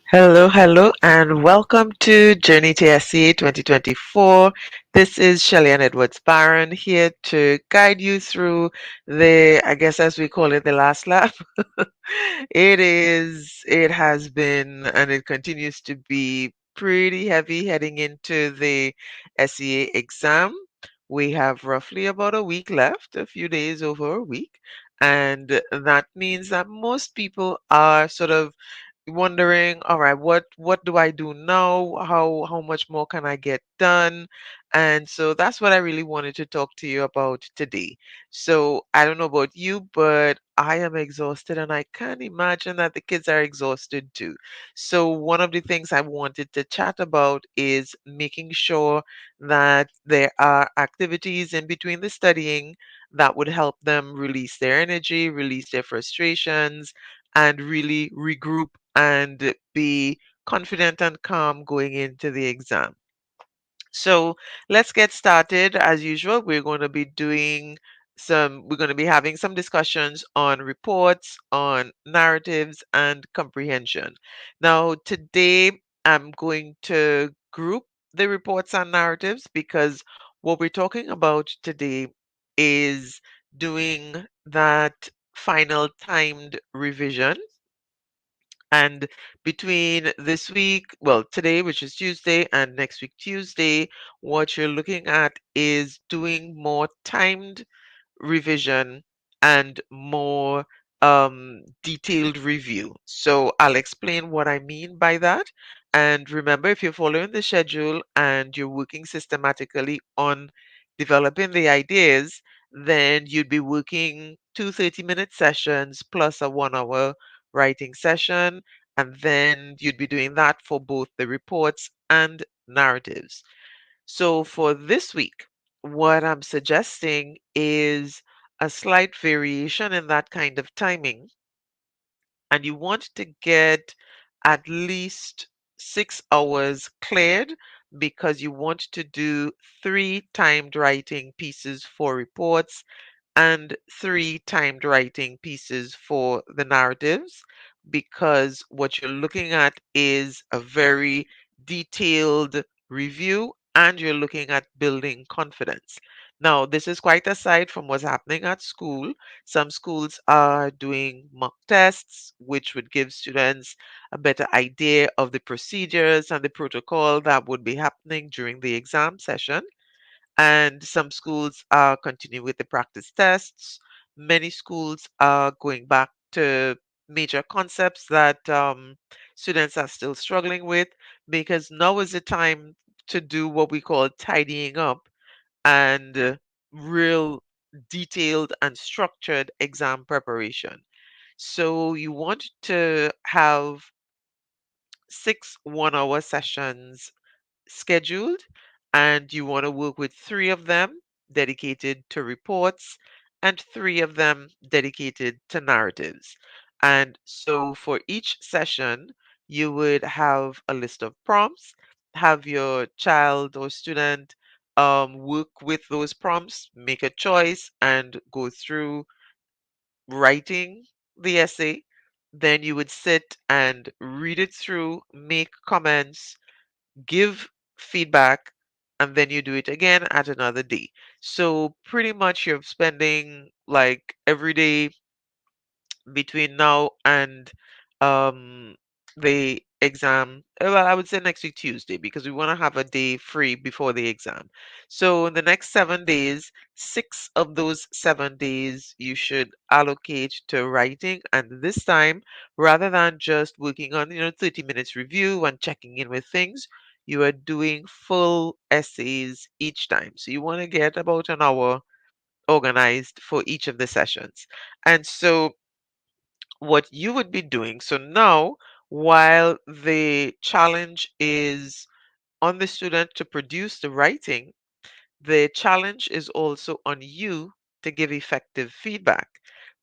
Hello, hello, and welcome to Journey to SCA 2024. This is Shelley-Ann Edwards Barron here to guide you through I guess as we call it, the last lap. It has been, and it continues to be pretty heavy heading into the SEA exam. We have roughly about a week left, a few days over a week, and that means that most people are sort of wondering, all right, what do I do now? How much more can I get done? And so that's what I really wanted to talk to you about today. So I don't know about you, but I am exhausted and I can't imagine that the kids are exhausted too. So one of the things I wanted to chat about is making sure that there are activities in between the studying that would help them release their energy, release their frustrations, and really regroup and be confident and calm going into the exam. So let's get started. As usual, we're going to be having some discussions on reports, on narratives, and comprehension. Now, today I'm going to group the reports and narratives because what we're talking about today is doing that final timed revision, and between this week, well, today, which is Tuesday, and next week, Tuesday, what you're looking at is doing more timed revision and more detailed review. So I'll explain what I mean by that. And remember, if you're following the schedule and you're working systematically on developing the ideas, then you'd be working two 30-minute sessions plus a 1 hour writing session. And then you'd be doing that for both the reports and narratives. So for this week, what I'm suggesting is a slight variation in that kind of timing, and you want to get at least 6 hours cleared because you want to do three timed writing pieces for reports and three timed writing pieces for the narratives, because what you're looking at is a very detailed review and you're looking at building confidence. Now, this is quite aside from what's happening at school. Some schools are doing mock tests, which would give students a better idea of the procedures and the protocol that would be happening during the exam session. And some schools are continuing with the practice tests. Many schools are going back to major concepts that students are still struggling with, because now is the time to do what we call tidying up and real detailed and structured exam preparation. So you want to have 6 1 hour sessions scheduled, and you want to work with three of them dedicated to reports and three of them dedicated to narratives. And so for each session, you would have a list of prompts, have your child or student work with those prompts, make a choice, and go through writing the essay. Then you would sit and read it through, make comments, give feedback, and then you do it again at another day. So pretty much you're spending like every day between now and um the exam. Well, I would say next week Tuesday, because we want to have a day free before the exam. So in the next 7 days, 6 of those 7 days you should allocate to writing. And this time, rather than just working on 30 minutes review and checking in with things, you are doing full essays each time. So you want to get about an hour organized for each of the sessions. And so what you would be doing. So now, while the challenge is on the student to produce the writing, the challenge is also on you to give effective feedback,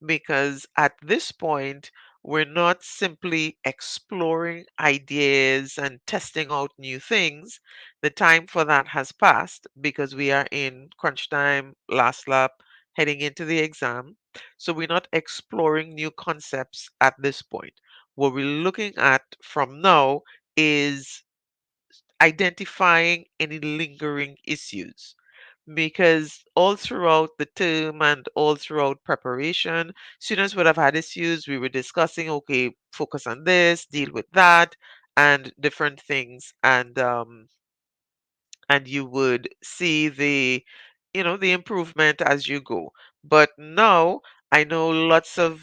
because at this point, we're not simply exploring ideas and testing out new things. The time for that has passed because we are in crunch time, last lap, heading into the exam. So we're not exploring new concepts at this point. What we're looking at from now is identifying any lingering issues, because all throughout the term and all throughout preparation, students would have had issues. We were discussing, okay, focus on this, deal with that, and different things. And you would see the, the improvement as you go. But now I know lots of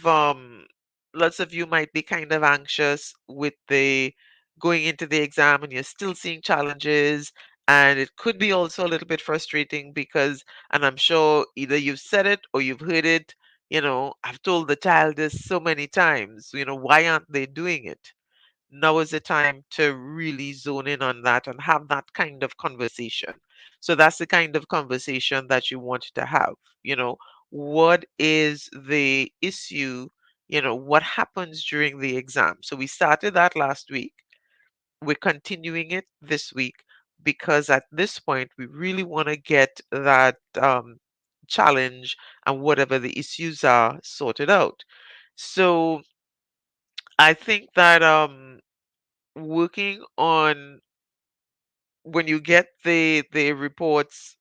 you might be kind of anxious with the going into the exam, and you're still seeing challenges, and it could be also a little bit frustrating because, and I'm sure either you've said it or you've heard it, I've told the child this so many times, why aren't they doing it? Now is the time to really zone in on that and have that kind of conversation. So that's the kind of conversation that you want to have. You know, what is the issue? What happens during the exam? So we started that last week. We're continuing it this week because at this point, we really want to get that challenge and whatever the issues are sorted out. So I think that working on when you get the reports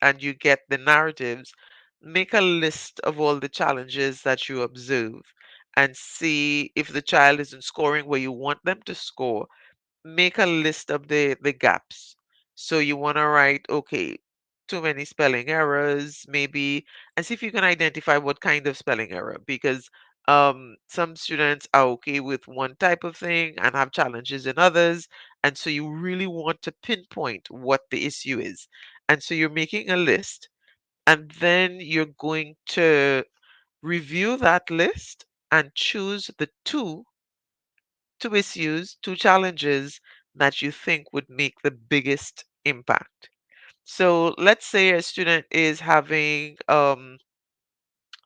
and you get the narratives, make a list of all the challenges that you observe and see if the child isn't scoring where you want them to score. Make a list of the gaps. So you want to write, okay, too many spelling errors, maybe, and see if you can identify what kind of spelling error, because some students are okay with one type of thing and have challenges in others. And so you really want to pinpoint what the issue is. And so you're making a list, and then you're going to review that list and choose the two issues, two challenges that you think would make the biggest impact. So let's say a student is having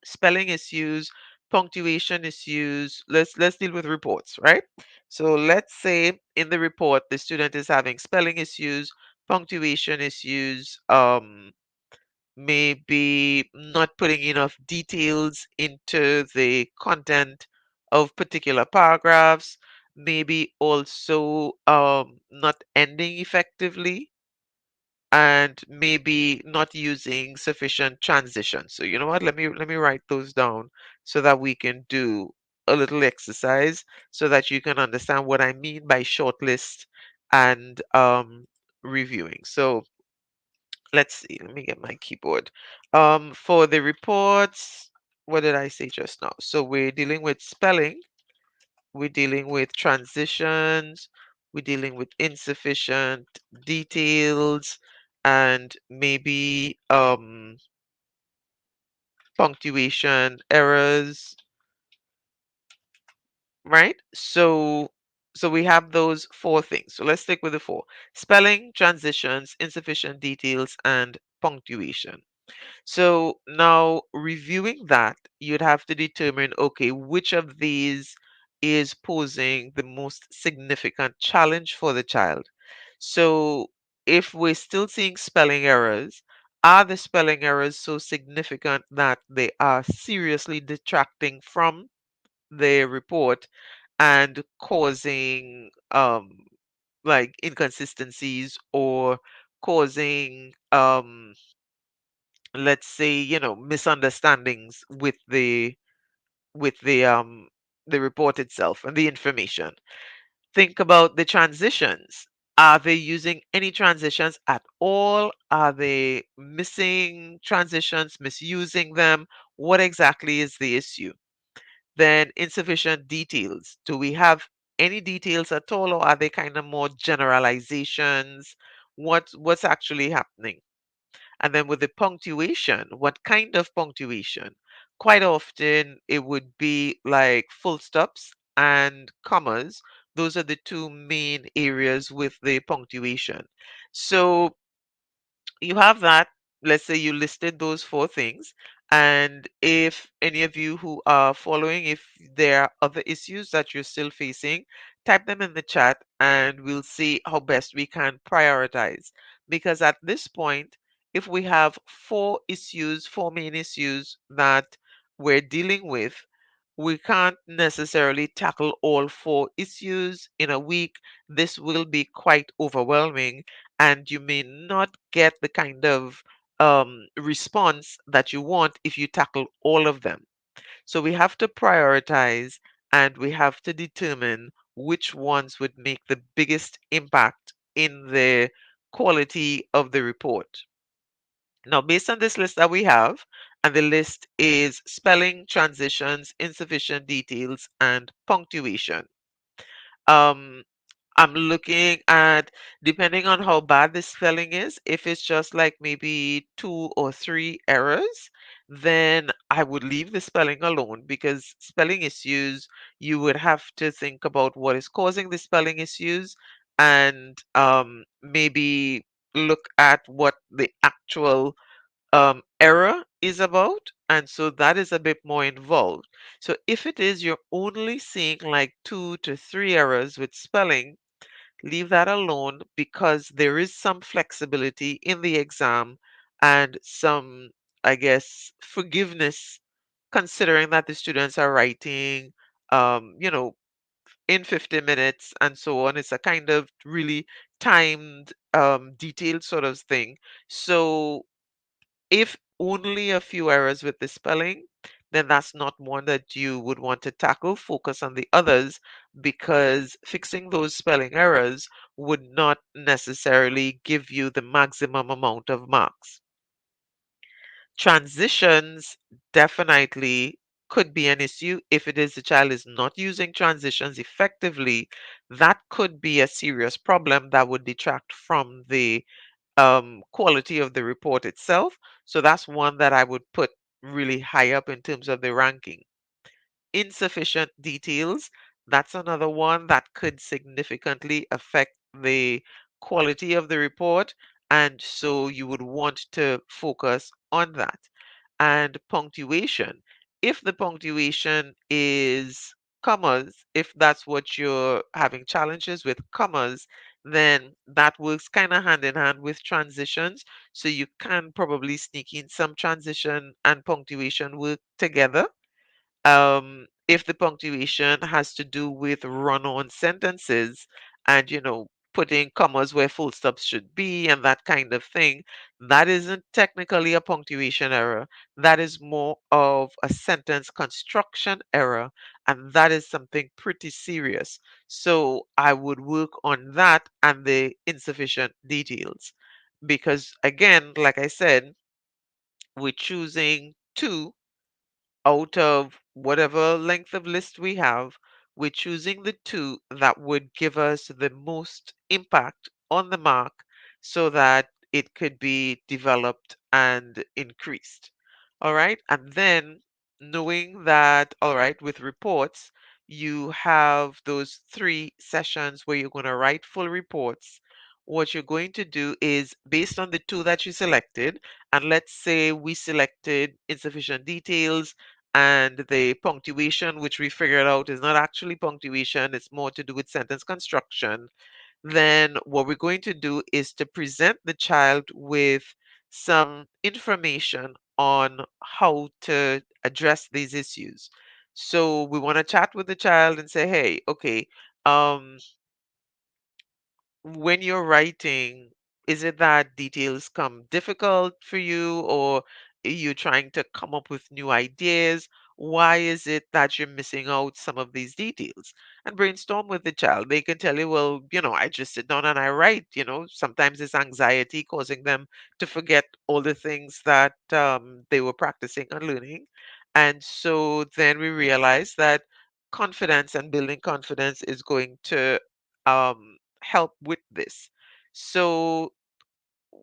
spelling issues, punctuation issues. Let's deal with reports, right? So let's say in the report the student is having spelling issues, punctuation issues, maybe not putting enough details into the content of particular paragraphs, maybe also not ending effectively, and maybe not using sufficient transitions. So you know what? Let me write those down so that we can do a little exercise so that you can understand what I mean by shortlist and reviewing. So let's see, let me get my keyboard. For the reports, what did I say just now? So we're dealing with spelling, we're dealing with transitions, we're dealing with insufficient details, and maybe punctuation errors, right? So we have those four things. So let's stick with the four: spelling, transitions, insufficient details, and punctuation. So now reviewing that, you'd have to determine, okay, which of these is posing the most significant challenge for the child. So if we're still seeing spelling errors, are the spelling errors so significant that they are seriously detracting from the report and causing like inconsistencies, or causing let's say, misunderstandings with the report itself and the information. Think about the transitions. Are they using any transitions at all? Are they missing transitions, misusing them? What exactly is the issue? Then insufficient details. Do we have any details at all, or are they kind of more generalizations? What's actually happening? And then with the punctuation, what kind of punctuation? Quite often it would be like full stops and commas. Those are the two main areas with the punctuation. So you have that. Let's say you listed those four things. And if any of you who are following, if there are other issues that you're still facing, type them in the chat and we'll see how best we can prioritize. Because at this point, if we have four issues, four main issues that we're dealing with, We can't necessarily tackle all four issues in a week. This will be quite overwhelming, and you may not get the kind of response that you want if you tackle all of them. So we have to prioritize and we have to determine which ones would make the biggest impact in the quality of the report. Now, based on this list that we have, and the list is spelling, transitions, insufficient details, and punctuation. Um, I'm looking at, depending on how bad the spelling is, if it's just like maybe two or three errors, then I would leave the spelling alone because spelling issues, you would have to think about what is causing the spelling issues and maybe look at what the actual error is about. And so that is a bit more involved. So if it is you're only seeing like two to three errors with spelling, leave that alone because there is some flexibility in the exam and some, I guess, forgiveness considering that the students are writing, you know, in 50 minutes and so on. It's a kind of really timed, detailed sort of thing. So if only a few errors with the spelling, then that's not one that you would want to tackle. Focus on the others because fixing those spelling errors would not necessarily give you the maximum amount of marks. Transitions definitely could be an issue if it is the child is not using transitions effectively. That could be a serious problem that would detract from the quality of the report itself. So that's one that I would put really high up in terms of the ranking. Insufficient details, that's another one that could significantly affect the quality of the report. And so you would want to focus on that. And punctuation. If the punctuation is commas, if that's what you're having challenges with commas, then that works kind of hand in hand with transitions. So you can probably sneak in some transition and punctuation work together. If the punctuation has to do with run-on sentences and, putting commas where full stops should be and that kind of thing, that isn't technically a punctuation error. That is more of a sentence construction error, and that is something pretty serious. So I would work on that and the insufficient details. Because again, like I said, we're choosing two out of whatever length of list we have, we're choosing the two that would give us the most impact on the mark so that it could be developed and increased. All right. And then knowing that, all right, with reports, you have those 3 sessions where you're going to write full reports. What you're going to do is based on the two that you selected, and let's say we selected insufficient details and the punctuation, which we figured out is not actually punctuation, it's more to do with sentence construction, then what we're going to do is to present the child with some information on how to address these issues. So we want to chat with the child and say, hey, okay, um, when you're writing, is it that details come difficult for you, or are you trying to come up with new ideas? Why is it that you're missing out some of these details? And brainstorm with the child. They can tell you, well, I just sit down and I write. Sometimes it's anxiety causing them to forget all the things that they were practicing and learning. And so then we realize that confidence and building confidence is going to help with this. So,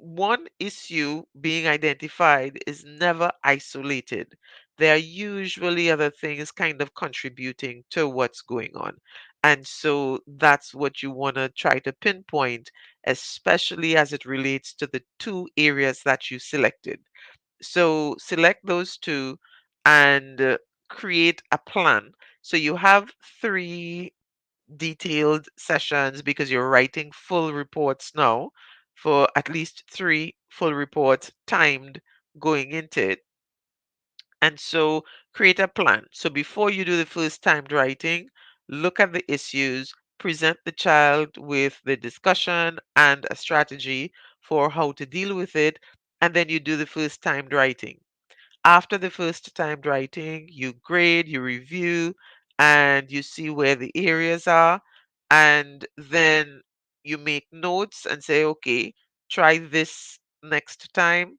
one issue being identified is never isolated. There are usually other things kind of contributing to what's going on. And so that's what you want to try to pinpoint, especially as it relates to the two areas that you selected. So select those two and create a plan. So you have 3 detailed sessions because you're writing full reports now for at least 3 full reports timed going into it. And so create a plan. So before you do the first timed writing, look at the issues, present the child with the discussion and a strategy for how to deal with it, and then you do the first timed writing. After the first timed writing, you grade, you review, and you see where the areas are, and then you make notes and say, okay, try this next time,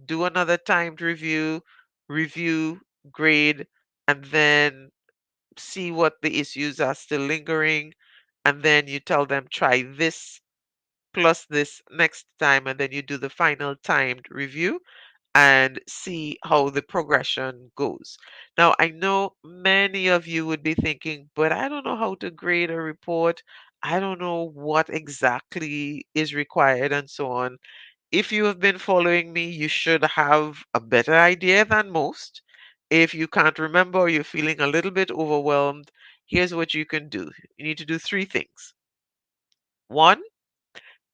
do another timed review, grade, and then see what the issues are still lingering. And then you tell them, try this plus this next time, and then you do the final timed review and see how the progression goes. Now, I know many of you would be thinking, but I don't know how to grade a report. I don't know what exactly is required and so on. If you have been following me, you should have a better idea than most. If you can't remember or you're feeling a little bit overwhelmed, here's what you can do. You need to do three things. One,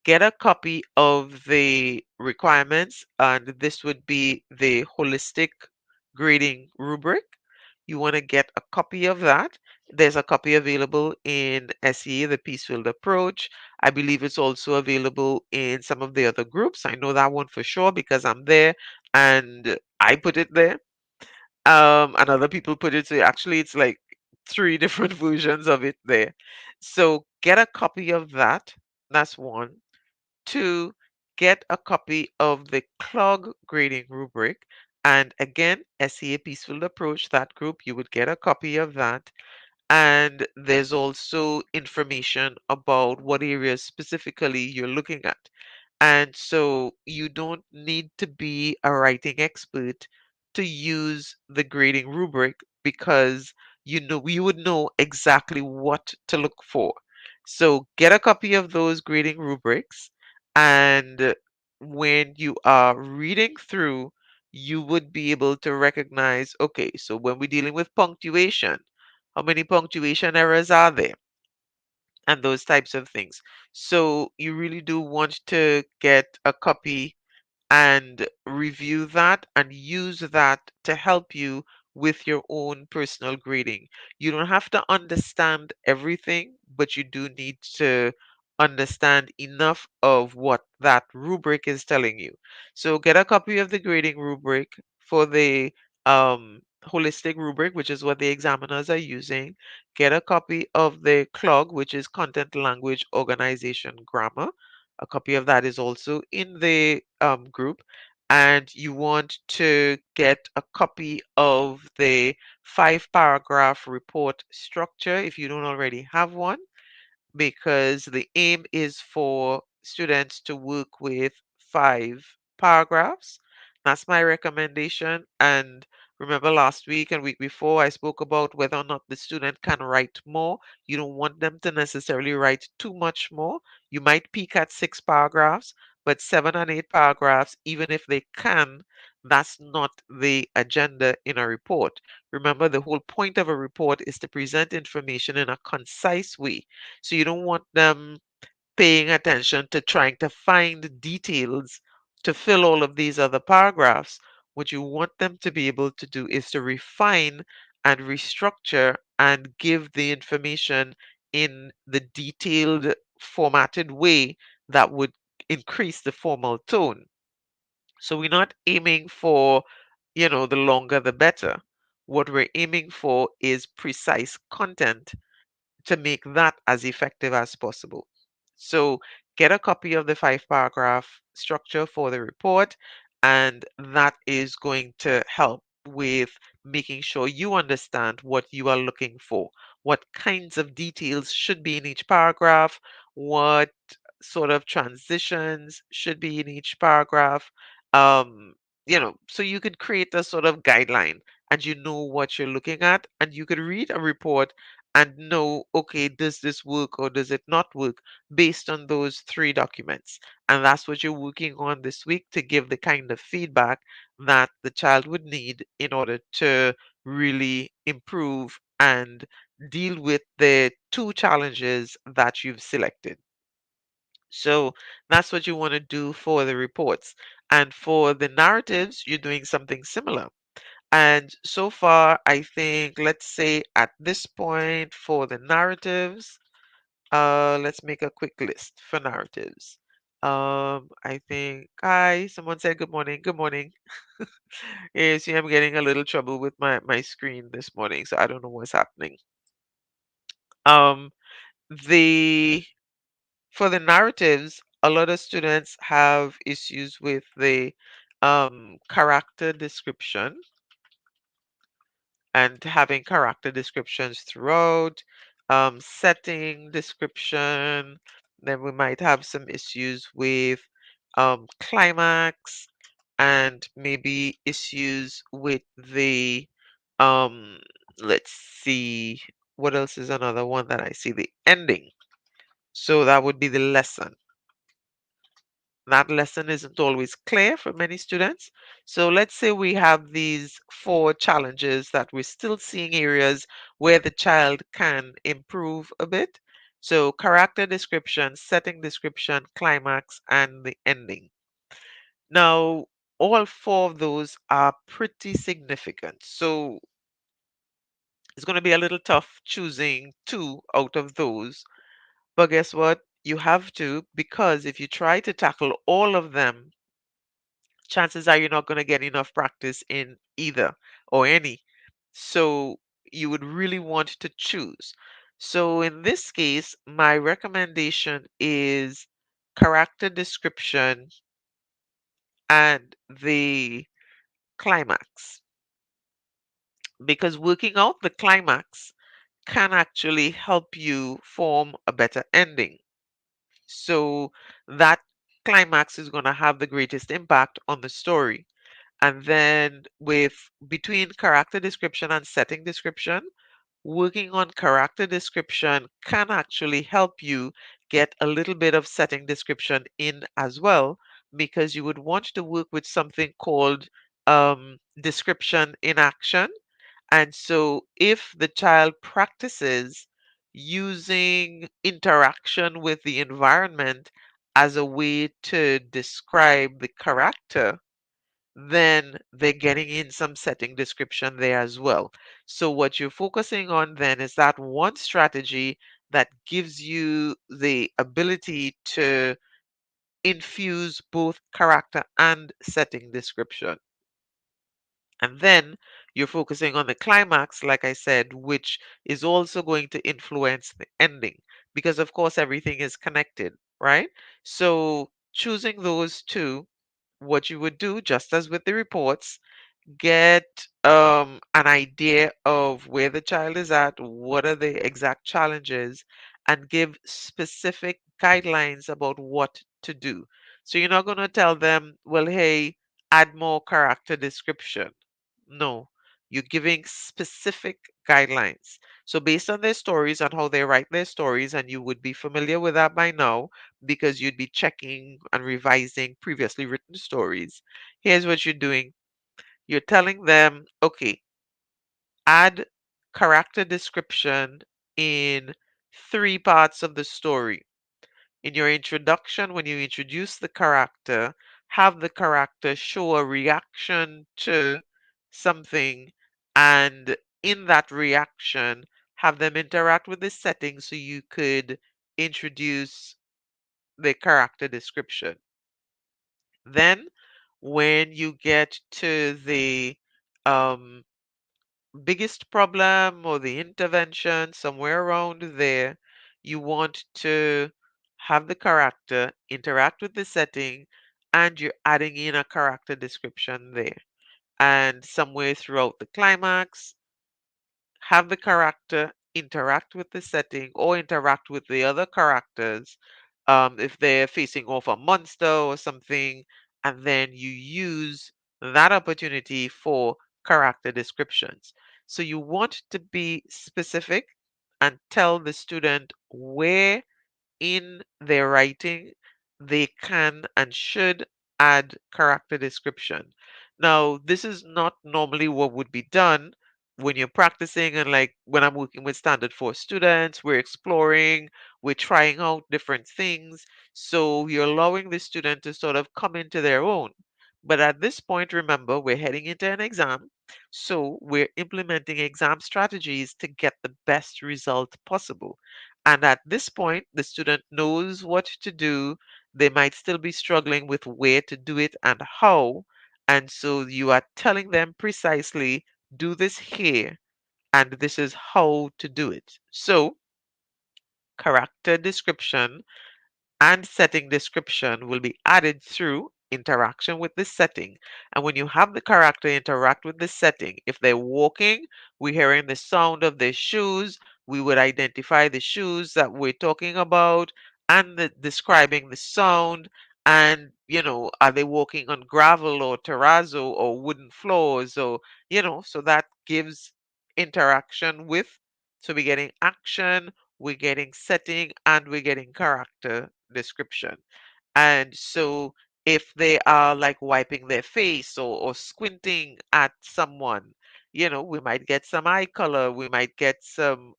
get a copy of the requirements, and this would be the holistic grading rubric. You want to get a copy of that. There's a copy available in SEA, the Peacefield Approach. I believe it's also available in some of the other groups. I know that one for sure because I'm there and I put it there. And other people put it, so actually it's like three different versions of it there. So get a copy of that. That's one. Two, get a copy of the CLOG grading rubric. And again, SEA Peaceful Approach, that group, you would get a copy of that. And there's also information about what areas specifically you're looking at. And so you don't need to be a writing expert to use the grading rubric because you would know exactly what to look for. So get a copy of those grading rubrics, and when you are reading through, you would be able to recognize, okay, so when we're dealing with punctuation, how many punctuation errors are there? And those types of things. So you really do want to get a copy and review that and use that to help you with your own personal grading. You don't have to understand everything, but you do need to understand enough of what that rubric is telling you. So get a copy of the grading rubric for the holistic rubric, which is what the examiners are using. Get a copy of the CLOG, which is Content Language Organization Grammar. A copy of that is also in the group. And you want to get a copy of the 5 paragraph report structure if you don't already have one, because the aim is for students to work with 5 paragraphs. That's my recommendation. And remember last week and week before, I spoke about whether or not the student can write more. You don't want them to necessarily write too much more. You might peak at 6 paragraphs, but 7 and 8 paragraphs, even if they can, that's not the agenda in a report. Remember, the whole point of a report is to present information in a concise way. So you don't want them paying attention to trying to find details to fill all of these other paragraphs. What you want them to be able to do is to refine and restructure and give the information in the detailed, formatted way that would increase the formal tone. So we're not aiming for, the longer the better. What we're aiming for is precise content to make that as effective as possible. So get a copy of the 5 paragraph structure for the report, and that is going to help with making sure you understand what you are looking for, what kinds of details should be in each paragraph, what sort of transitions should be in each paragraph. Um, so you could create a sort of guideline and you know what you're looking at, and you could read a report and know, okay, does this work or does it not work based on those 3 documents? And that's what you're working on this week to give the kind of feedback that the child would need in order to really improve and deal with the 2 challenges that you've selected. So that's what you want to do for the reports. And for the narratives, you're doing something similar. And so far, I think, let's say at this point for the narratives, let's make a quick list for narratives. I think, hi, someone said good morning. Good morning. Yeah, see, I'm getting a little trouble with my screen this morning, so I don't know what's happening. Um, the For the narratives, a lot of students have issues with the character description and having character descriptions throughout, setting description. Then we might have some issues with climax and maybe issues with the, um, let's see, what else is another one that I see? The ending. So that would be the lesson. That lesson isn't always clear for many students. So let's say we have these four challenges that we're still seeing areas where the child can improve a bit. So character description, setting description, climax, and the ending. Now, all four of those are pretty significant. So it's going to be a little tough choosing two out of those. But guess what? You have to, because if you try to tackle all of them, chances are you're not going to get enough practice in either or any. So you would really want to choose. So in this case, my recommendation is character description and the climax. Because working out the climax can actually help you form a better ending. So that climax is going to have the greatest impact on the story. And then with between character description and setting description, working on character description can actually help you get a little bit of setting description in as well, because you would want to work with something called description in action. And so if the child practices using interaction with the environment as a way to describe the character, then they're getting in some setting description there as well. So what you're focusing on then is that one strategy that gives you the ability to infuse both character and setting description. And then you're focusing on the climax, like I said, which is also going to influence the ending because, of course, everything is connected, right? So choosing those two, what you would do, just as with the reports, get an idea of where the child is at, what are the exact challenges, and give specific guidelines about what to do. So you're not going to tell them, well, hey, add more character description. No, you're giving specific guidelines. So based on their stories and how they write their stories, and you would be familiar with that by now because you'd be checking and revising previously written stories. Here's what you're doing. You're telling them, okay, add character description in three parts of the story. In your introduction, when you introduce the character, have the character show a reaction to something, and in that reaction, have them interact with the setting so you could introduce the character description. Then, when you get to the um, biggest problem or the intervention somewhere around there, you want to have the character interact with the setting and you're adding in a character description there. And somewhere throughout the climax, have the character interact with the setting or interact with the other characters if they're facing off a monster or something, and then you use that opportunity for character descriptions. So you want to be specific and tell the student where in their writing they can and should add character description. Now, this is not normally what would be done when you're practicing, and like when I'm working with standard 4 students, we're exploring, we're trying out different things. So you're allowing the student to sort of come into their own. But at this point, remember, we're heading into an exam. So we're implementing exam strategies to get the best result possible. And at this point, the student knows what to do. They might still be struggling with where to do it and how. And so you are telling them precisely, do this here, and this is how to do it. So, character description and setting description will be added through interaction with the setting. And when you have the character interact with the setting, if they're walking, we're hearing the sound of their shoes, we would identify the shoes that we're talking about and describing the sound. And, are they walking on gravel or terrazzo or wooden floors or, so that gives interaction with. So we're getting action, we're getting setting, and we're getting character description. And so if they are like wiping their face or squinting at someone, we might get some eye color, we might get some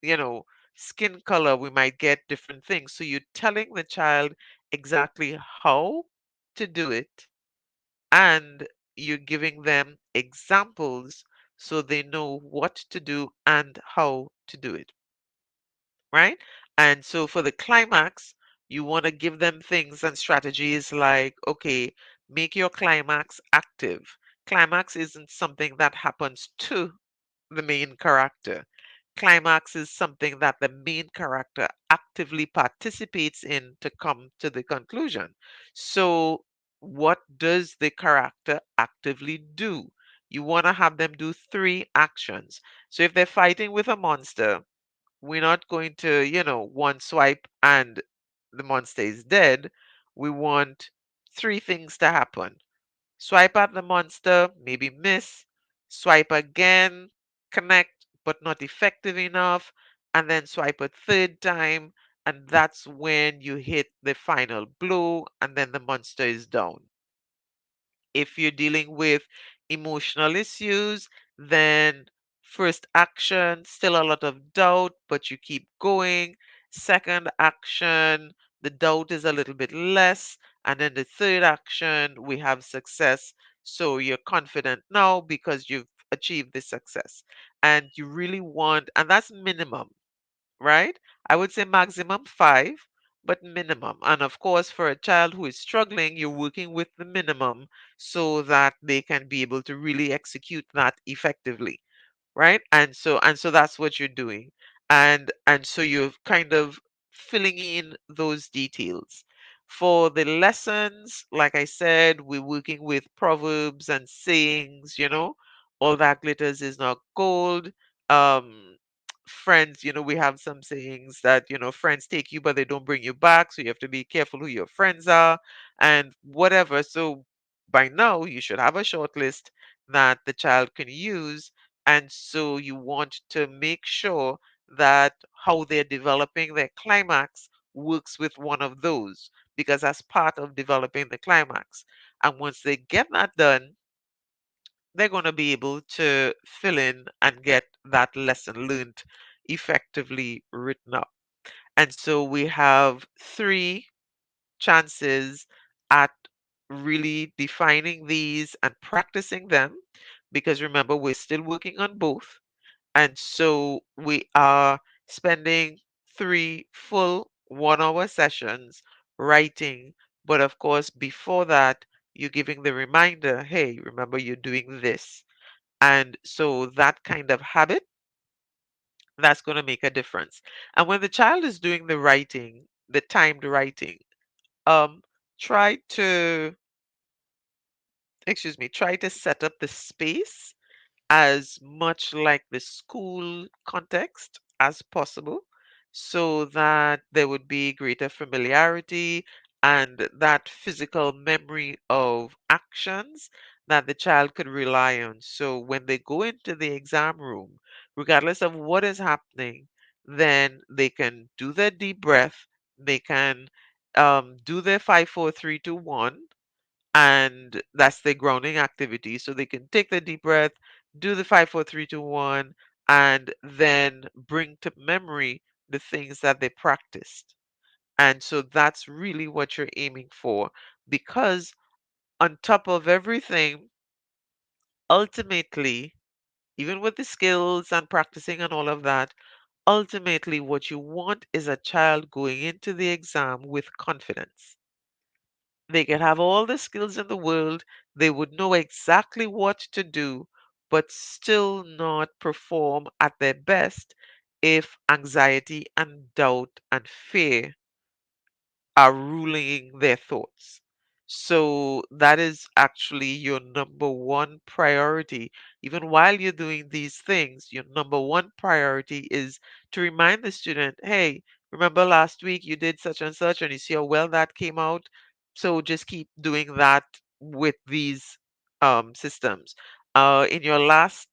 you know, skin color, we might get different things. So you're telling the child exactly how to do it, and you're giving them examples so they know what to do and how to do it, right? And so for the climax, you want to give them things and strategies like, okay, make your climax active. Climax isn't something that happens to the main character. Climax is something that the main character actively participates in to come to the conclusion. So, what does the character actively do? You want to have them do three actions. So, if they're fighting with a monster, we're not going to, one swipe and the monster is dead. We want three things to happen. Swipe at the monster, maybe miss, swipe again, connect, but not effective enough, and then swipe a third time, and that's when you hit the final blow, and then the monster is down. If you're dealing with emotional issues, then first action, still a lot of doubt, but you keep going. Second action, the doubt is a little bit less. And then the third action, we have success. So you're confident now because you've achieved the success. And you really want, and that's minimum, right? I would say maximum five, but minimum. And of course, for a child who is struggling, you're working with the minimum so that they can be able to really execute that effectively, right? And so that's what you're doing. And so you're kind of filling in those details. For the lessons, like I said, we're working with proverbs and sayings, all that glitters is not gold. Um, friends, we have some sayings that, friends take you, but they don't bring you back. So you have to be careful who your friends are and whatever. So by now, you should have a short list that the child can use, and so you want to make sure that how they're developing their climax works with one of those, because that's part of developing the climax. And once they get that done, they're going to be able to fill in and get that lesson learned effectively written up. And so we have three chances at really defining these and practicing them, because remember, we're still working on both. And so we are spending three full 1 hour sessions writing. But of course, before that, you're giving the reminder, hey, remember you're doing this. And so that kind of habit, that's going to make a difference. And when the child is doing the writing, the timed writing, um, try to, try to set up the space as much like the school context as possible so that there would be greater familiarity and that physical memory of actions that the child could rely on. So when they go into the exam room, regardless of what is happening, then they can do their deep breath, they can do their 5, 4, 3, 2, 1, and that's the grounding activity. So they can take the deep breath, do the 5, 4, 3, 2, 1, and then bring to memory the things that they practiced. And so that's really what you're aiming for, because On top of everything, ultimately, even with the skills and practicing and all of that, ultimately what you want is a child going into the exam with confidence. They can have all the skills in the world, they would know exactly what to do, but still not perform at their best if anxiety and doubt and fear are ruling their thoughts. So that is actually your number one priority. Even while you're doing these things, your number one priority is to remind the student, hey, remember last week you did such and you see how well that came out? So just keep doing that with these systems. In your last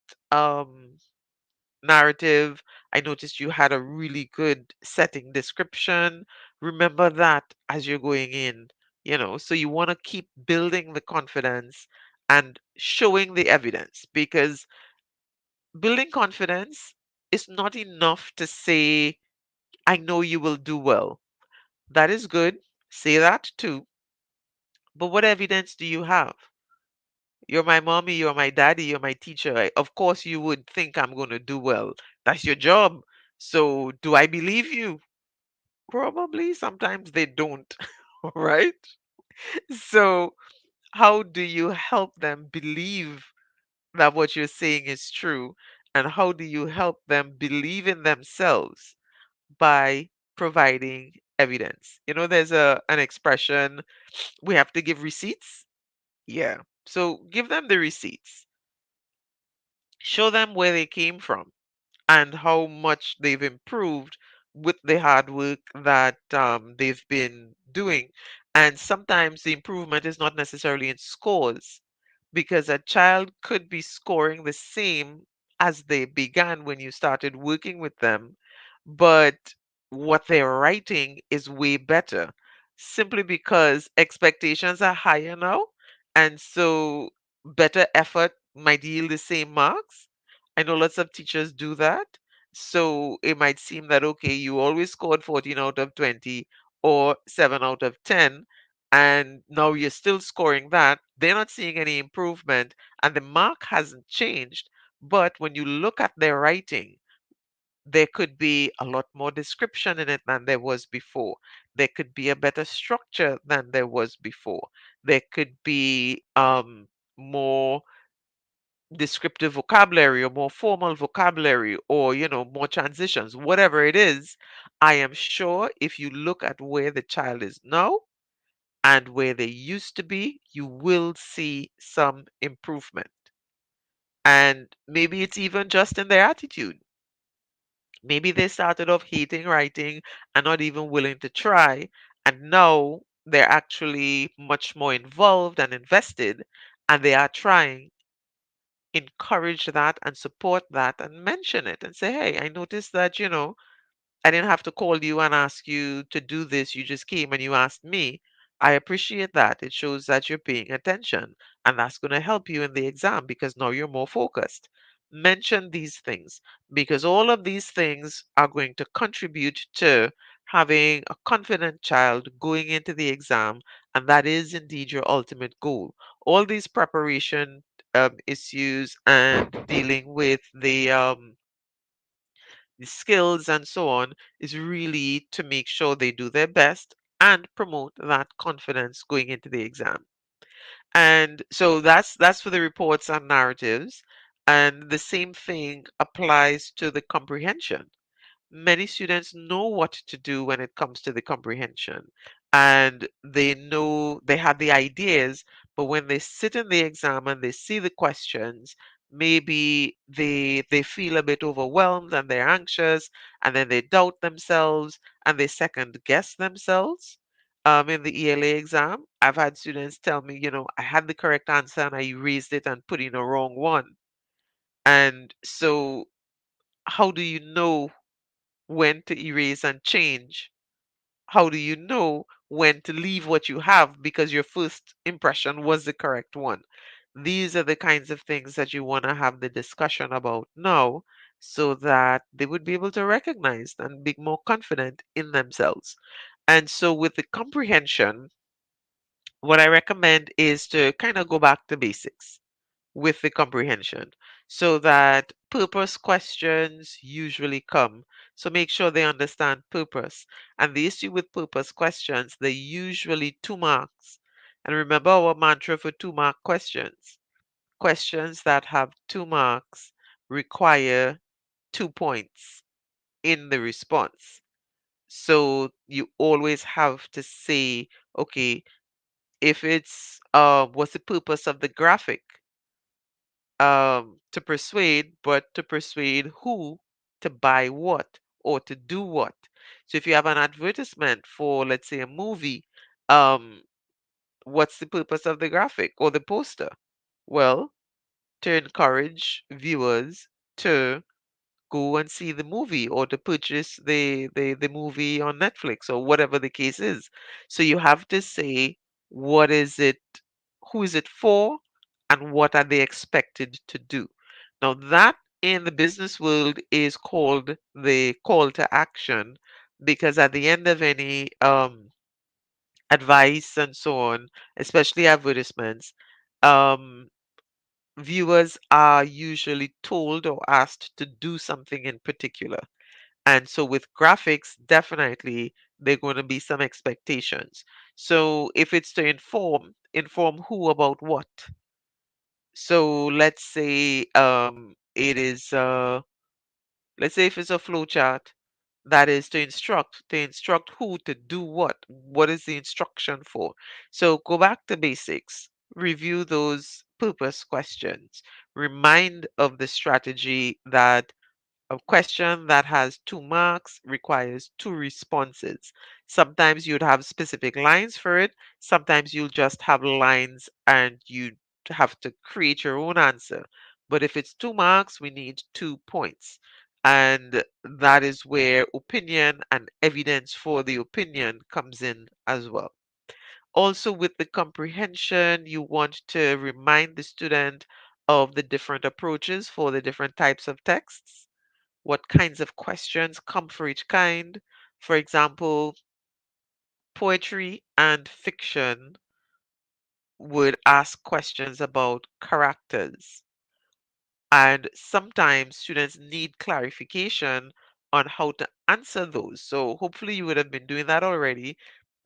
narrative. I noticed you had a really good setting description. Remember that as you're going in, so you want to keep building the confidence and showing the evidence because building confidence is not enough to say, I know you will do well. That is good. Say that too. But what evidence do you have? You're my mommy, you're my daddy, you're my teacher. Of course, you would think I'm going to do well. That's your job. So, do I believe you? Probably sometimes they don't, right? So, how do you help them believe that what you're saying is true? And how do you help them believe in themselves by providing evidence? There's an expression, we have to give receipts. Yeah. So, give them the receipts. Show them where they came from and how much they've improved with the hard work that they've been doing. And sometimes the improvement is not necessarily in scores because a child could be scoring the same as they began when you started working with them, but what they're writing is way better simply because expectations are higher now. And so better effort might yield the same marks. I know lots of teachers do that. So it might seem that, okay, you always scored 14 out of 20 or 7 out of 10, and now you're still scoring that. They're not seeing any improvement, and the mark hasn't changed. But when you look at their writing, there could be a lot more description in it than there was before. There could be a better structure than there was before. There could be more descriptive vocabulary or more formal vocabulary or more transitions, whatever it is. I am sure if you look at where the child is now and where they used to be, you will see some improvement. And maybe it's even just in their attitude. Maybe they started off hating writing and not even willing to try, and now they're actually much more involved and invested, and they are trying. Encourage that and support that and mention it and say, hey, I noticed that, I didn't have to call you and ask you to do this. You just came and you asked me. I appreciate that. It shows that you're paying attention, and that's going to help you in the exam because now you're more focused. Mention these things because all of these things are going to contribute to having a confident child going into the exam, and that is indeed your ultimate goal. All these preparation issues and dealing with the skills and so on is really to make sure they do their best and promote that confidence going into the exam. And so that's for the reports and narratives. And the same thing applies to the comprehension. Many students know what to do when it comes to the comprehension, and they know they have the ideas, but when they sit in the exam and they see the questions, maybe they feel a bit overwhelmed and they're anxious, and then they doubt themselves and they second guess themselves. In the ELA exam, I've had students tell me, I had the correct answer and I erased it and put in a wrong one. And so, how do you know when to erase and change? How do you know when to leave what you have because your first impression was the correct one? These are the kinds of things that you want to have the discussion about now so that they would be able to recognize and be more confident in themselves. And so, with the comprehension, what I recommend is to kind of go back to basics with the comprehension so that purpose questions usually come. So make sure they understand purpose. And the issue with purpose questions, they're usually 2 marks. And remember our mantra for 2 mark questions. Questions that have 2 marks require 2 points in the response. So you always have to say, okay, if it's what's the purpose of the graphic? To persuade, but to persuade who to buy what or to do what. So if you have an advertisement for, let's say, a movie, um, what's the purpose of the graphic or the poster? Well, to encourage viewers to go and see the movie or to purchase the movie on Netflix or whatever the case is. So you have to say what is it, who is it for, and what are they expected to do. Now that in the business world is called the call to action because at the end of any advice and so on, especially advertisements, um, viewers are usually told or asked to do something in particular. And so with graphics, definitely there are going to be some expectations. So if it's to inform who about what. So let's say if it's a flow chart, that is to instruct who to do what. What is the instruction for? So go back to basics, review those purpose questions, remind of the strategy that a question that has 2 marks requires 2 responses. Sometimes you'd have specific lines for it. Sometimes you'll just have lines and you have to create your own answer. But if it's 2 marks, we need 2 points. And that is where opinion and evidence for the opinion comes in as well. Also, with the comprehension, you want to remind the student of the different approaches for the different types of texts, what kinds of questions come for each kind. For example, poetry and fiction would ask questions about characters. And sometimes students need clarification on how to answer those. So hopefully you would have been doing that already.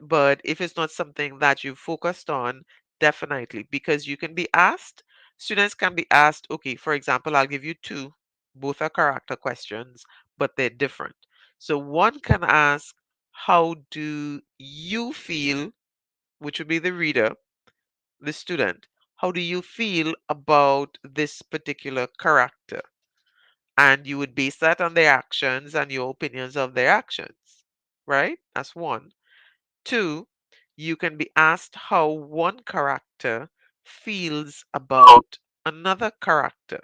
But if it's not something that you've focused on, definitely, because you can be asked, students can be asked, okay, for example, I'll give you two, both are character questions, but they're different. So one can ask, how do you feel, which would be the reader, the student, how do you feel about this particular character? And you would base that on their actions and your opinions of their actions, right? That's one. Two, you can be asked how one character feels about another character.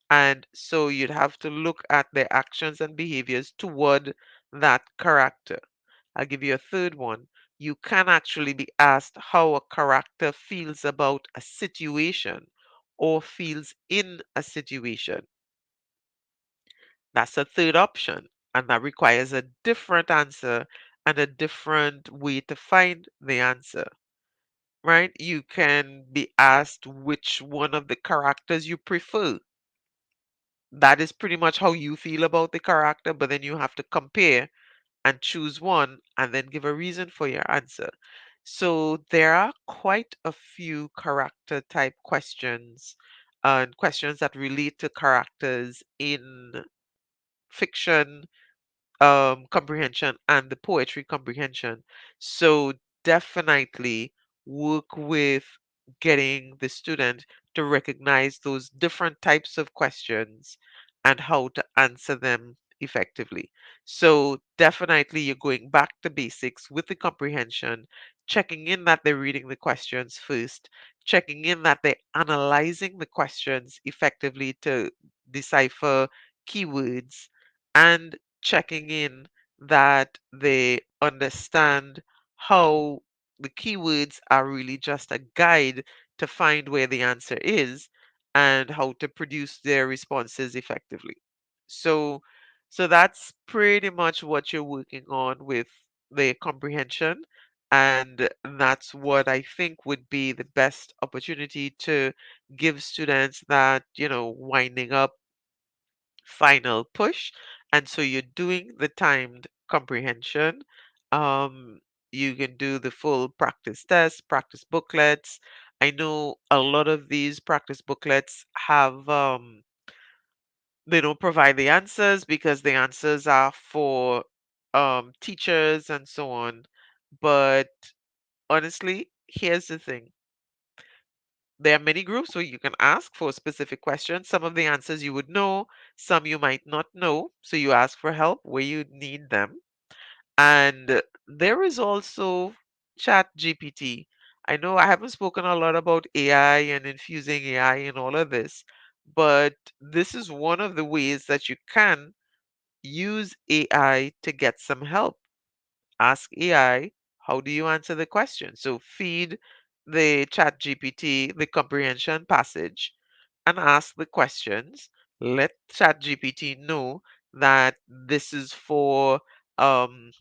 And so you'd have to look at their actions and behaviors toward that character. I'll give you a third one. You can actually be asked how a character feels about a situation or feels in a situation. That's a third option, and that requires a different answer and a different way to find the answer, right? You can be asked which one of the characters you prefer. That is pretty much how you feel about the character, but then you have to compare and choose one and then give a reason for your answer. So there are quite a few character type questions and questions that relate to characters in fiction comprehension and the poetry comprehension. So definitely work with getting the student to recognize those different types of questions and how to answer them effectively. So definitely you're going back to basics with the comprehension, checking in that they're reading the questions first, checking in that they're analyzing the questions effectively to decipher keywords, and checking in that they understand how the keywords are really just a guide to find where the answer is and how to produce their responses effectively. So so that's pretty much what you're working on with the comprehension. And that's what I think would be the best opportunity to give students that, winding up final push. And so you're doing the timed comprehension. Um, you can do the full practice test, practice booklets. I know a lot of these practice booklets have, they don't provide the answers because the answers are for teachers and so on. But honestly, here's the thing. There are many groups where you can ask for specific questions. Some of the answers you would know, some you might not know. So you ask for help where you need them. And there is also Chat GPT. I know I haven't spoken a lot about AI and infusing AI in all of this, but this is one of the ways that you can use AI to get some help. Ask AI, how do you answer the question? So feed the Chat GPT the comprehension passage and ask the questions. Let Chat GPT know that this is for, um,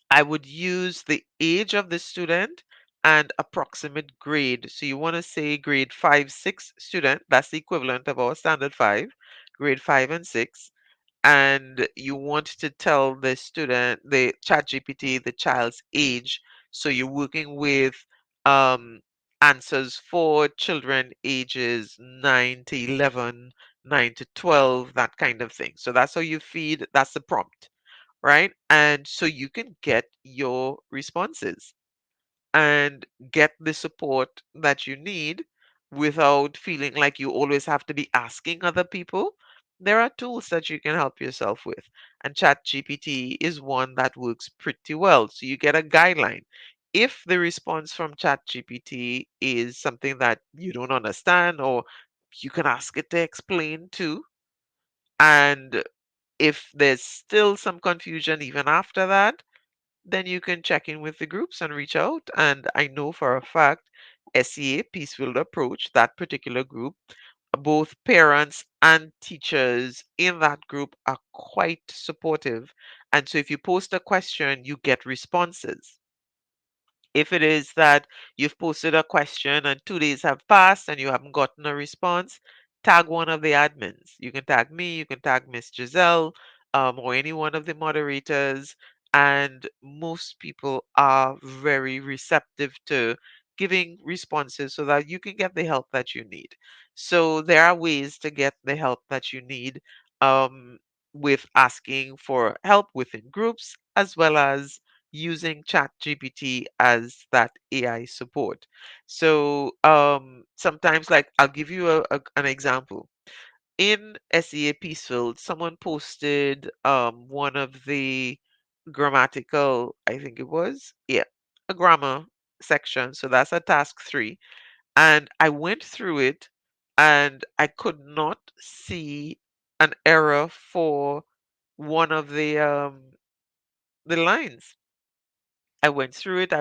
I would use the age of the student and approximate grade. So you want to say grade 5, 6 student, that's the equivalent of our standard 5, grade 5 and 6, and you want to tell the student, the chat GPT, the child's age. So you're working with um, answers for children ages 9 to 11, 9 to 12, that kind of thing. So that's how you feed, that's the prompt, right? And so you can get your responses and get the support that you need without feeling like you always have to be asking other people. There are tools that you can help yourself with, and ChatGPT is one that works pretty well. So you get a guideline. If the response from ChatGPT is something that you don't understand, or you can ask it to explain too, and if there's still some confusion even after that, then you can check in with the groups and reach out. And I know for a fact, SEA Peacefield Approach, that particular group, both parents and teachers in that group are quite supportive. And so if you post a question, you get responses. If it is that you've posted a question and 2 days have passed and you haven't gotten a response, tag one of the admins. You can tag me, you can tag Miss Giselle, or any one of the moderators. And most people are very receptive to giving responses so that you can get the help that you need. So there are ways to get the help that you need, um, with asking for help within groups as well as using ChatGPT as that AI support. So sometimes, like, I'll give you an example. In SEA Peacefield, someone posted one of the grammatical, I think it was, yeah, a grammar section. So that's a task 3. And I went through it and I could not see an error for one of the lines. I went through it,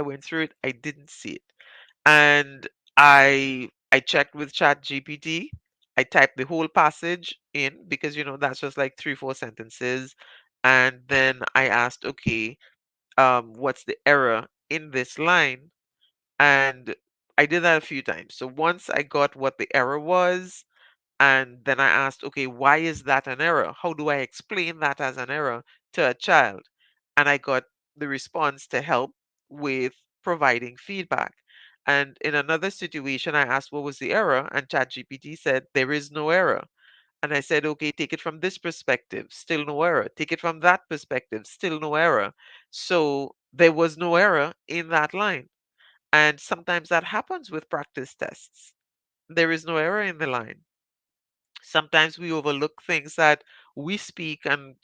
I didn't see it. And I checked with Chat GPT. I typed the whole passage in because that's just like 3, 4 sentences. And then I asked, okay, what's the error in this line? And I did that a few times. So once I got what the error was, and then I asked, okay, why is that an error? How do I explain that as an error to a child? And I got the response to help with providing feedback. And in another situation, I asked what was the error, and ChatGPT said, there is no error. And I said, okay, take it from this perspective, still no error. Take it from that perspective, still no error. So there was no error in that line. And sometimes that happens with practice tests. There is no error in the line. Sometimes we overlook things that we speak and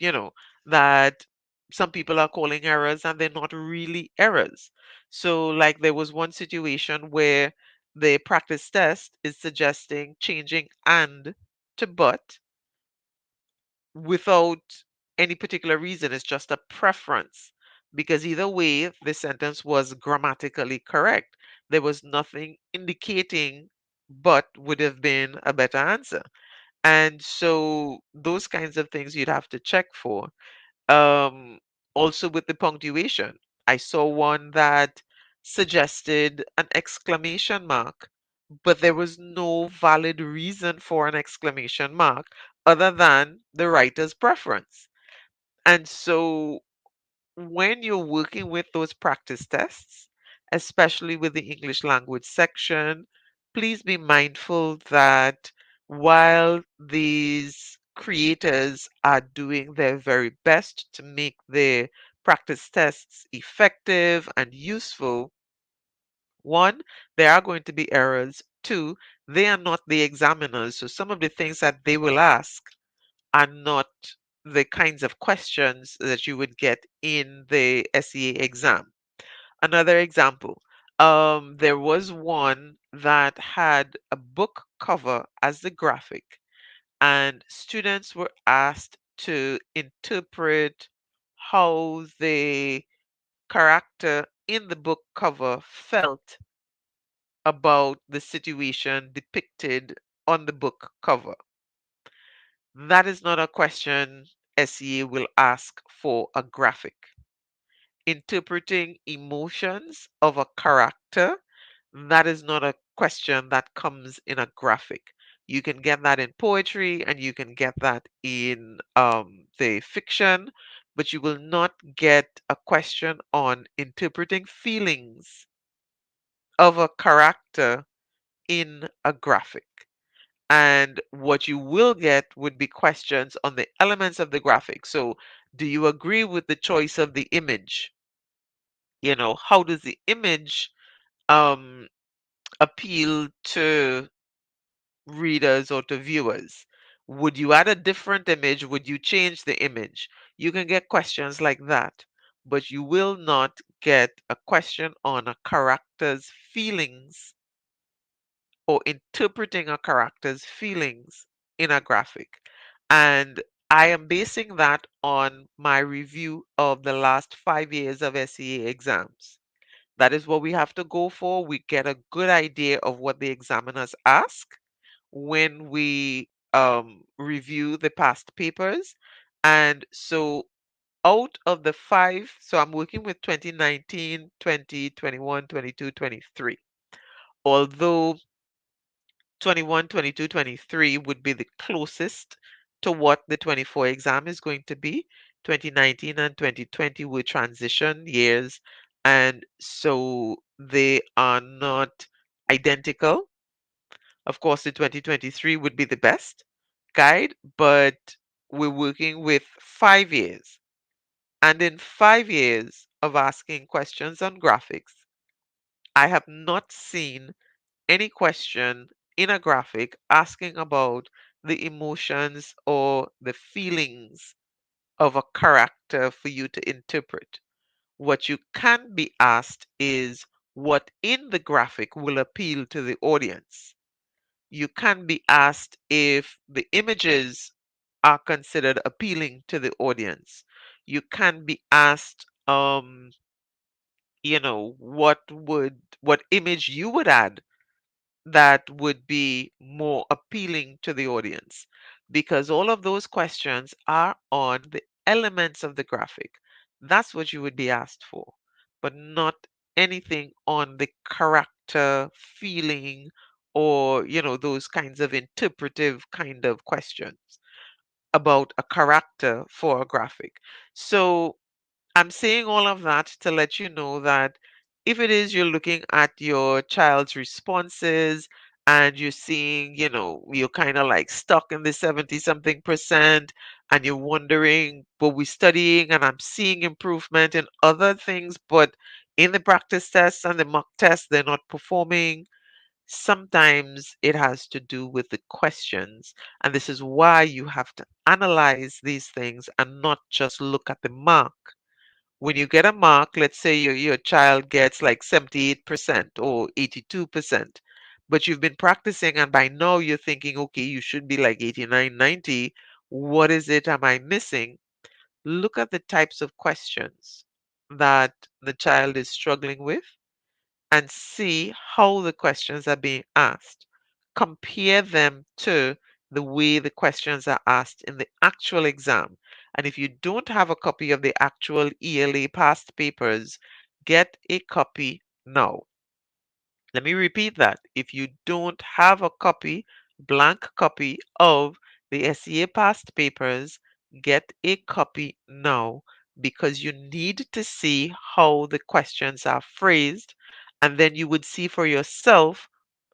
that some people are calling errors and they're not really errors. So like there was one situation where the practice test is suggesting changing and to but without any particular reason. It's just a preference because either way the sentence was grammatically correct. There was nothing indicating but would have been a better answer. And so those kinds of things you'd have to check for. Um, Also with the punctuation, I saw one that suggested an exclamation mark, but there was no valid reason for an exclamation mark other than the writer's preference. And so when you're working with those practice tests, especially with the English language section, please be mindful that while these creators are doing their very best to make their practice tests effective and useful, one, there are going to be errors. Two, they are not the examiners. So some of the things that they will ask are not the kinds of questions that you would get in the SEA exam. Another example, there was one that had a book cover as the graphic, and students were asked to interpret how the character in the book cover felt about the situation depicted on the book cover. That is not a question SEA will ask for a graphic. Interpreting emotions of a character, that is not a question that comes in a graphic. You can get that in poetry and you can get that in the fiction, but you will not get a question on interpreting feelings of a character in a graphic. And what you will get would be questions on the elements of the graphic. So, do you agree with the choice of the image? How does the image um, appeal to readers or to viewers? Would you add a different image? Would you change the image? You can get questions like that, but you will not get a question on a character's feelings or interpreting a character's feelings in a graphic. And I am basing that on my review of the last 5 years of SEA exams. That is what we have to go for. We get a good idea of what the examiners ask when we review the past papers. And so out of the five, so I'm working with 2019, 20, 21, 22, 23. Although 21, 22, 23 would be the closest to what the 24 exam is going to be. 2019 and 2020 were transition years, and so they are not identical. Of course, the 2023 would be the best guide, but we're working with 5 years. And in 5 years of asking questions on graphics, I have not seen any question in a graphic asking about the emotions or the feelings of a character for you to interpret. What you can be asked is what in the graphic will appeal to the audience. You can be asked if the images are considered appealing to the audience. You can be asked, what image you would add that would be more appealing to the audience, because all of those questions are on the elements of the graphic. That's what you would be asked for, but not anything on the character feeling or, those kinds of interpretive kind of questions about a character for a graphic. So I'm saying all of that to let you know that if it is you're looking at your child's responses and you're seeing, you're kind of like stuck in the 70 something percent and you're wondering, but we're studying and I'm seeing improvement in other things, but in the practice tests and the mock tests, they're not performing. Sometimes it has to do with the questions. And this is why you have to analyze these things and not just look at the mark. When you get a mark, let's say your child gets like 78% or 82%, but you've been practicing and by now you're thinking, okay, you should be like 89, 90. What is it am I missing? Look at the types of questions that the child is struggling with and see how the questions are being asked. Compare them to the way the questions are asked in the actual exam. And if you don't have a copy of the actual ELA past papers, get a copy Now, let me repeat that. If you don't have a copy, blank copy of the SEA past papers, get a copy now because you need to see how the questions are phrased, and then you would see for yourself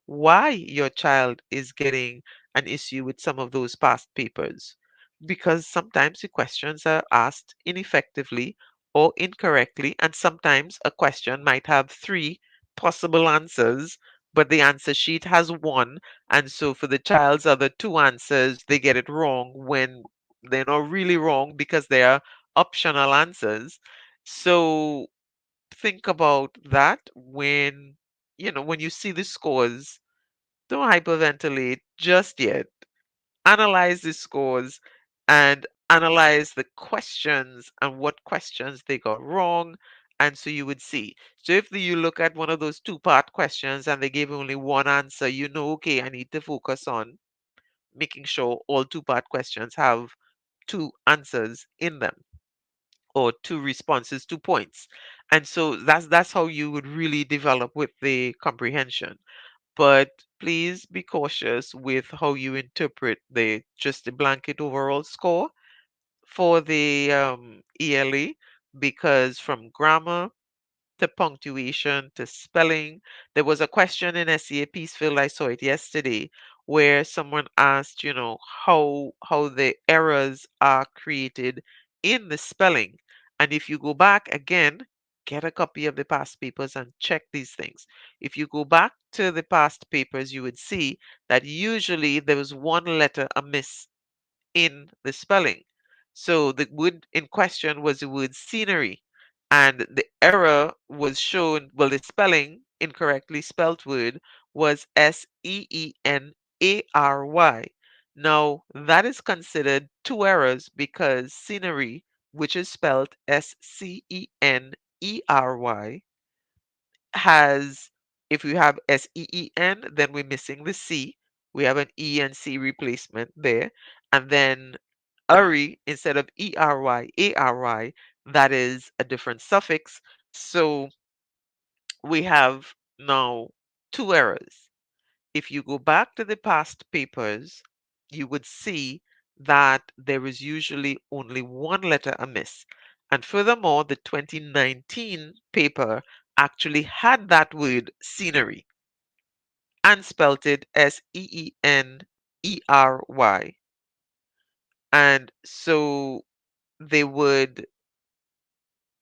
why your child is getting an issue with some of those past papers. Because sometimes the questions are asked ineffectively or incorrectly, and sometimes a question might have three possible answers, but the answer sheet has one. And so for the child's other two answers, they get it wrong when they're not really wrong because they are optional answers. So think about that when when you see the scores. Don't hyperventilate just yet. Analyze the scores and analyze the questions and what questions they got wrong. And so you would see. So if you look at one of those two-part questions and they gave only one answer, you know, okay, I need to focus on making sure all two-part questions have two answers in them or two responses, 2 points. And so that's how you would really develop with the comprehension. But please be cautious with how you interpret the just the blanket overall score for the ELA because from grammar to punctuation to spelling. There was a question in SEA Peaceville, I saw it yesterday, where someone asked, how the errors are created in the spelling. And if you go back again, get a copy of the past papers and check these things. If you go back to the past papers, you would see that usually there was one letter amiss in the spelling. So the word in question was the word scenery, and the error was shown, well, the spelling, incorrectly spelt word, was Seenary. Now, that is considered two errors because scenery, which is spelled Senery, has, if we have SEEN, then we're missing the C. We have an E and C replacement there. And then Uri, instead of ERY, that is a different suffix. So we have now two errors. If you go back to the past papers, you would see that there is usually only one letter amiss. And furthermore, the 2019 paper actually had that word scenery and spelt it Seenery. And so they would,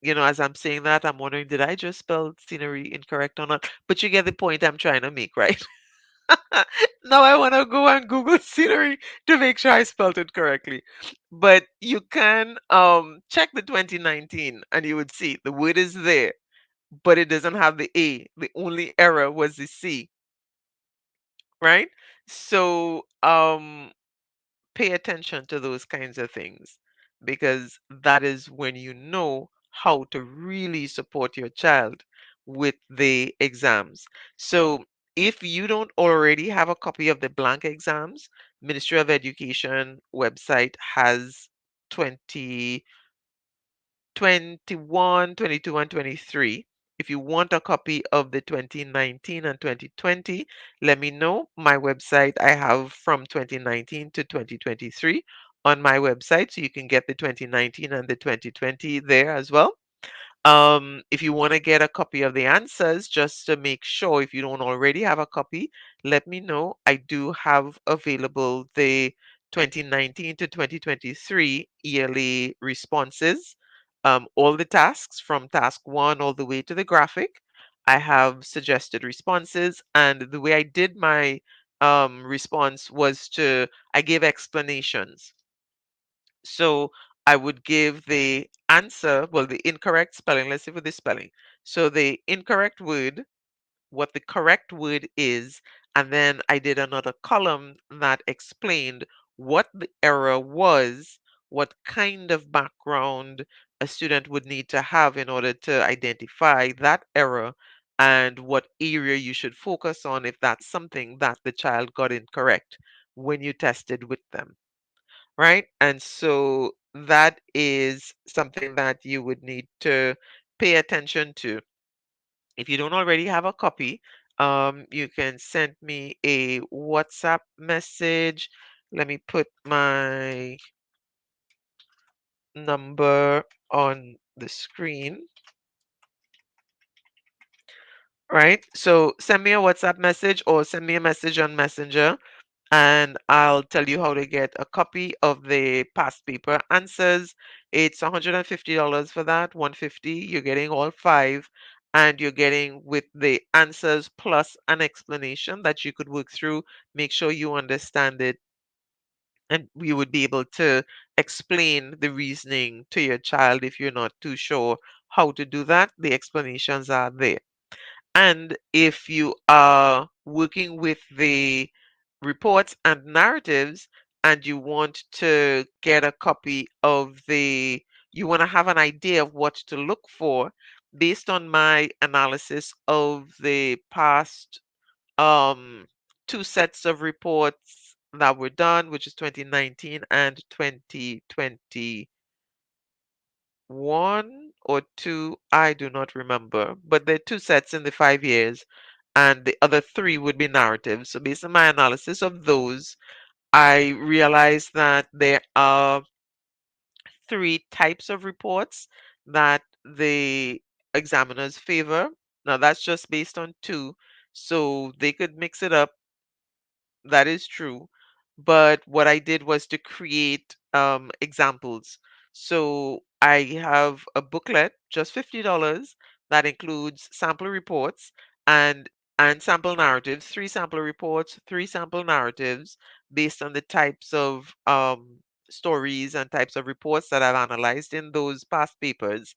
as I'm saying that, I'm wondering, did I just spell scenery incorrect or not? But you get the point I'm trying to make, right? Now I want to go and Google scenery to make sure I spelled it correctly. But you can check the 2019 and you would see the word is there, but it doesn't have the A. The only error was the C, right? So pay attention to those kinds of things because that is when you know how to really support your child with the exams. So if you don't already have a copy of the blank exams, Ministry of Education website has 20 21, 22, and 23. If you want a copy of the 2019 and 2020, let me know. My website, I have from 2019 to 2023 on my website, so you can get the 2019 and the 2020 there as well. If you want to get a copy of the answers, just to make sure if you don't already have a copy, let me know. I do have available the 2019 to 2023 ELA responses, all the tasks from task one all the way to the graphic. I have suggested responses, and the way I did my response was I gave explanations. So I would give the answer, well, the incorrect spelling. Let's see for the spelling. So the incorrect word, what the correct word is, and then I did another column that explained what the error was, what kind of background a student would need to have in order to identify that error, and what area you should focus on if that's something that the child got incorrect when you tested with them, right? And so that is something that you would need to pay attention to. If you don't already have a copy, you can send me a WhatsApp message. Let me put my number on the screen, right? So send me a WhatsApp message or send me a message on Messenger, and I'll tell you how to get a copy of the past paper answers. It's $150 for that, 150. You're getting all five, and you're getting with the answers plus an explanation that you could work through. Make sure you understand it, and we would be able to explain the reasoning to your child if you're not too sure how to do that. The explanations are there. And if you are working with the reports and narratives and you want to get a copy of you want to have an idea of what to look for based on my analysis of the past um, two sets of reports that were done, which is 2019 and 2021 or two, I do not remember, but there are two sets in the 5 years, and the other three would be narratives. So, based on my analysis of those, I realized that there are three types of reports that the examiners favor. Now, that's just based on two, so they could mix it up. That is true. But what I did was to create examples. So I have a booklet, just $50, that includes sample reports and and sample narratives, three sample reports, three sample narratives based on the types of stories and types of reports that I've analyzed in those past papers,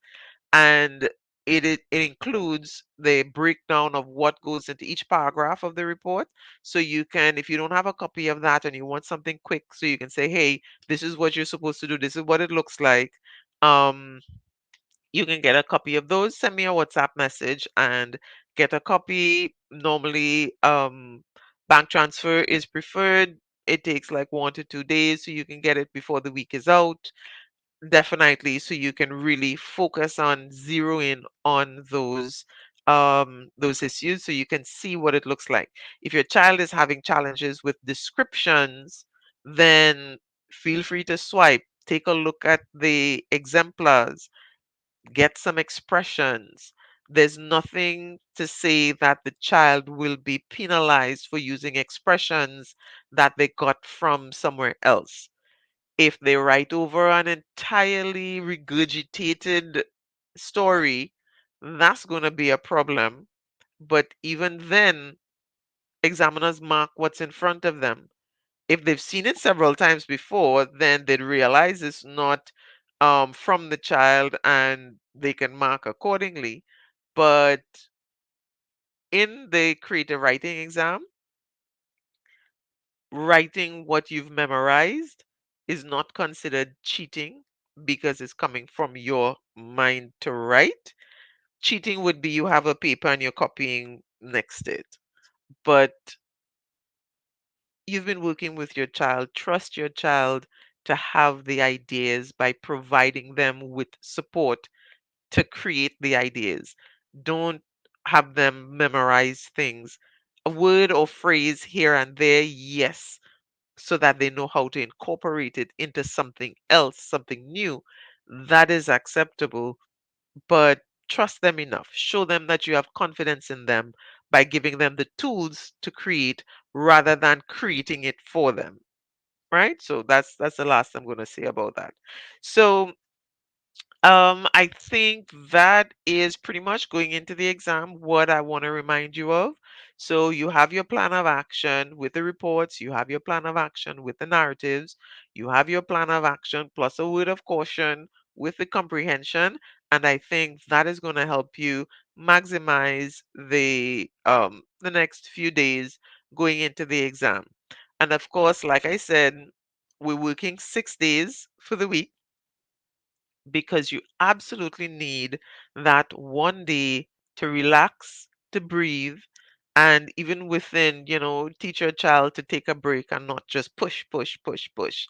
and it includes the breakdown of what goes into each paragraph of the report. So you can, if you don't have a copy of that and you want something quick, so you can say, hey, this is what you're supposed to do, this is what it looks like. um you can get a copy of those. Send me a WhatsApp message and get a copy. Normally, bank transfer is preferred. It takes like 1 to 2 days, so you can get it before the week is out. Definitely, so you can really focus on zeroing on those issues so you can see what it looks like. If your child is having challenges with descriptions, then feel free to swipe. Take a look at the exemplars, get some expressions. There's nothing to say that the child will be penalized for using expressions that they got from somewhere else. If they write over an entirely regurgitated story, that's going to be a problem. But even then, examiners mark what's in front of them. If they've seen it several times before, then they'd realize it's not from the child and they can mark accordingly. But in the creative writing exam, writing what you've memorized is not considered cheating because it's coming from your mind to write. Cheating would be you have a paper and you're copying next it. But you've been working with your child, trust your child to have the ideas by providing them with support to create the ideas. Don't have them memorize things. A word or phrase here and there, yes, so that they know how to incorporate it into something else, something new, that is acceptable. But trust them enough. Show them that you have confidence in them by giving them the tools to create rather than creating it for them. Right? So that's the last I'm going to say about that. So I think that is pretty much going into the exam what I want to remind you of. So you have your plan of action with the reports, you have your plan of action with the narratives, you have your plan of action plus a word of caution with the comprehension, and I think that is going to help you maximize the next few days going into the exam. And of course, like I said, we're working 6 days for the week because you absolutely need that one day to relax, to breathe, and even within, teach your child to take a break and not just push, push, push, push.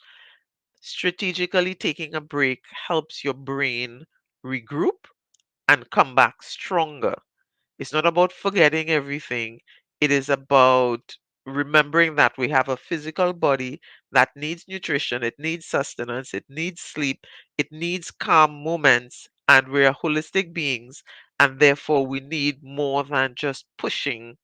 Strategically taking a break helps your brain regroup and come back stronger. It's not about forgetting everything. It is about remembering that we have a physical body that needs nutrition, it needs sustenance, it needs sleep, it needs calm moments, and we're holistic beings, and therefore we need more than just pushing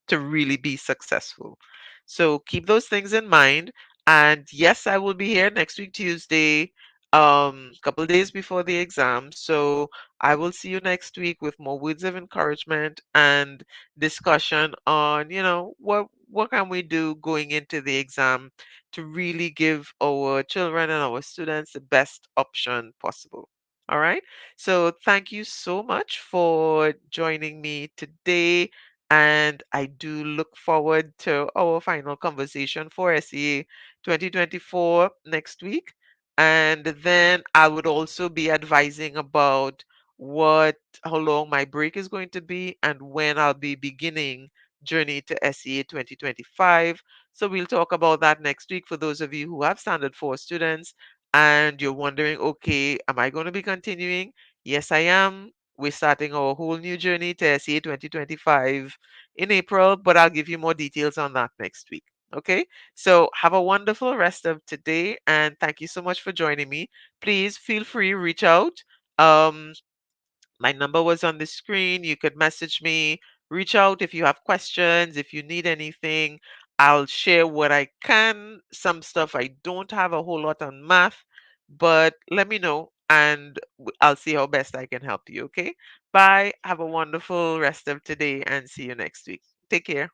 to really be successful. So keep those things in mind. And yes, I will be here next week, Tuesday, couple days before the exam. So I will see you next week with more words of encouragement and discussion on, what can we do going into the exam to really give our children and our students the best option possible. All right. So thank you so much for joining me today. And I do look forward to our final conversation for SEA 2024 next week. And then I would also be advising about what how long my break is going to be and when I'll be beginning journey to SEA 2025. So we'll talk about that next week for those of you who have Standard 4 students and you're wondering, okay, am I going to be continuing? Yes, I am. We're starting our whole new journey to SEA 2025 in April, but I'll give you more details on that next week. Okay, so have a wonderful rest of today and thank you so much for joining me. Please feel free, reach out. Um, my number was on the screen. You could message me, reach out if you have questions, if you need anything. I'll share what I can. Some stuff I don't have a whole lot on math, but let me know and I'll see how best I can help you. Okay. Bye. Have a wonderful rest of today and see you next week. Take care.